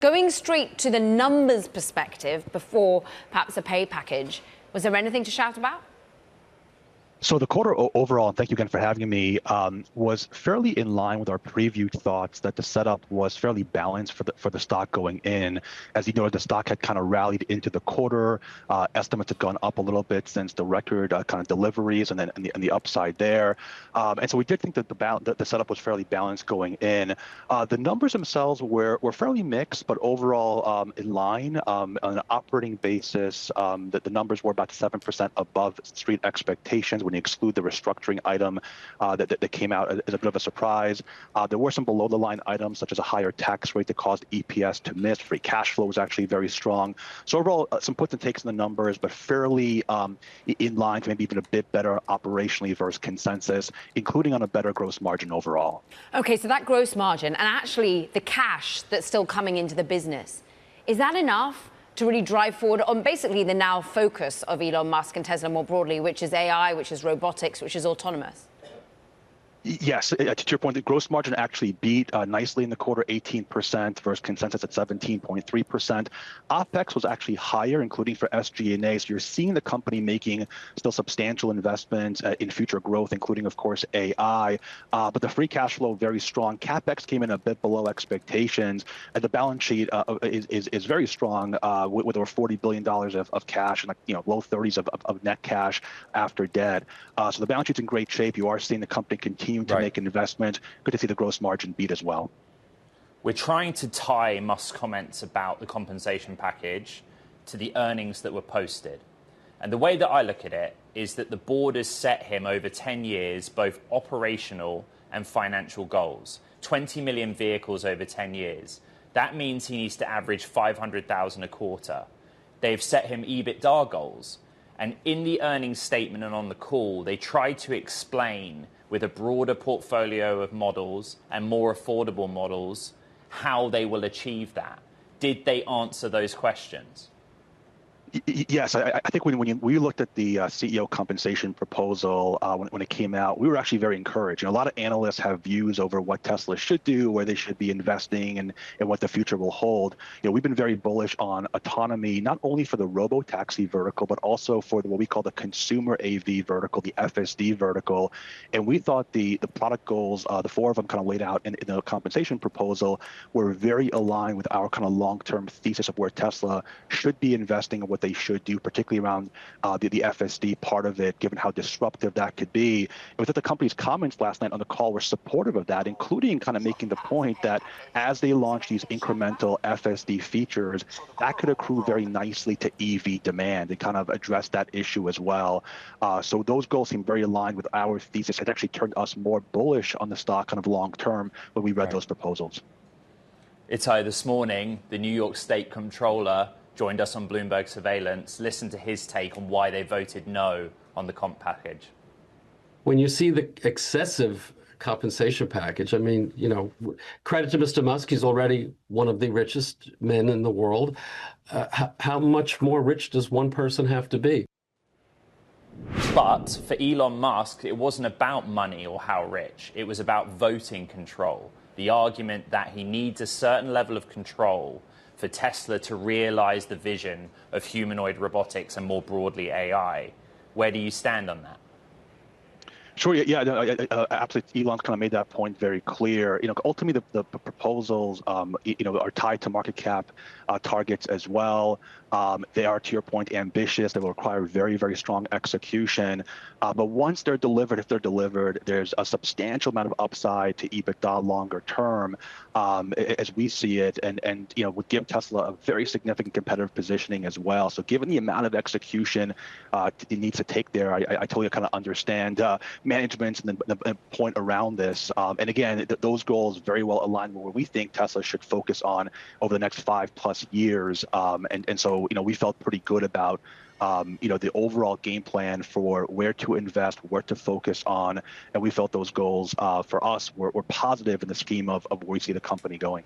Going straight to the numbers perspective before perhaps a pay package, was there anything to shout about? So the quarter overall, and thank you again for having me, was fairly in line with our previewed thoughts that the setup was fairly balanced for the stock going in. As you know, the stock had kind of rallied into the quarter. Estimates had gone up a little bit since the record kind of deliveries and then the upside there. And so we did think that the setup was fairly balanced going in. The numbers themselves were fairly mixed, but overall in line. On an operating basis, the numbers were about 7% above street expectations when you exclude the restructuring item that came out as a bit of a surprise. There were some below the line items such as a higher tax rate that caused EPS to miss. Free cash flow was actually very strong. So overall, some puts and takes in the numbers, but fairly in line to maybe even a bit better operationally versus consensus, including on a better gross margin overall. Okay, so that gross margin and actually the cash that's still coming into the business, is that enough to really drive forward on basically the now focus of Elon Musk and Tesla more broadly, which is AI, which is robotics, which is autonomous? Yes, to your point, the gross margin actually beat nicely in the quarter, 18% versus consensus at 17.3%. OpEx was actually higher, including for SG&A. So you're seeing the company making still substantial investments in future growth, including, of course, AI. But the free cash flow very strong. CapEx came in a bit below expectations, and the balance sheet is very strong with over $40 billion of cash and low 30s of net cash after debt. So the balance sheet's in great shape. You are seeing the company continue to make an investment. Good to see the gross margin beat as well. We're trying to tie Musk's comments about the compensation package to the earnings that were posted. And the way that I look at it is that the board has set him over 10 years, both operational and financial goals. 20 million vehicles over 10 years. That means he needs to average 500,000 a quarter. They've set him EBITDA goals. And in the earnings statement and on the call, they tried to explain with a broader portfolio of models and more affordable models how they will achieve that. Did they answer those questions? Yes, I think when we looked at the CEO compensation proposal when it came out, we were actually very encouraged. A lot of analysts have views over what Tesla should do, where they should be investing, and what the future will hold. We've been very bullish on autonomy, not only for the robo-taxi vertical, but also for what we call the consumer AV vertical, the FSD vertical. And we thought the product goals, the four of them kind of laid out in the compensation proposal, were very aligned with our kind of long-term thesis of where Tesla should be investing and what they should do, particularly around the FSD part of it, given how disruptive that could be. And we thought the company's comments last night on the call were supportive of that, including kind of making the point that as they launch these incremental FSD features, that could accrue very nicely to EV demand and kind of address that issue as well. So those goals seem very aligned with our thesis. It actually turned us more bullish on the stock kind of long term when we read those proposals. Itay, this morning, the New York State Comptroller joined us on Bloomberg Surveillance. Listen to his take on why they voted no on the comp package. When you see the excessive compensation package, I mean, credit to Mr. Musk, he's already one of the richest men in the world. How much more rich does one person have to be? But for Elon Musk, it wasn't about money or how rich. It was about voting control. The argument that he needs a certain level of control for Tesla to realize the vision of humanoid robotics and more broadly AI. Where do you stand on that? Sure. Yeah. Absolutely. Elon's kind of made that point very clear. Ultimately, the proposals, are tied to market cap targets as well. They are, to your point, ambitious. They will require very, very strong execution. But once they're delivered, if they're delivered, there's a substantial amount of upside to EBITDA longer term, as we see it, and would give Tesla a very significant competitive positioning as well. So given the amount of execution it needs to take there, I totally kind of understand management and the point around this. And again, those goals very well align with what we think Tesla should focus on over the next 5+ years. And so, we felt pretty good about the overall game plan for where to invest, where to focus on, and we felt those goals for us were positive in the scheme of where we see the company going.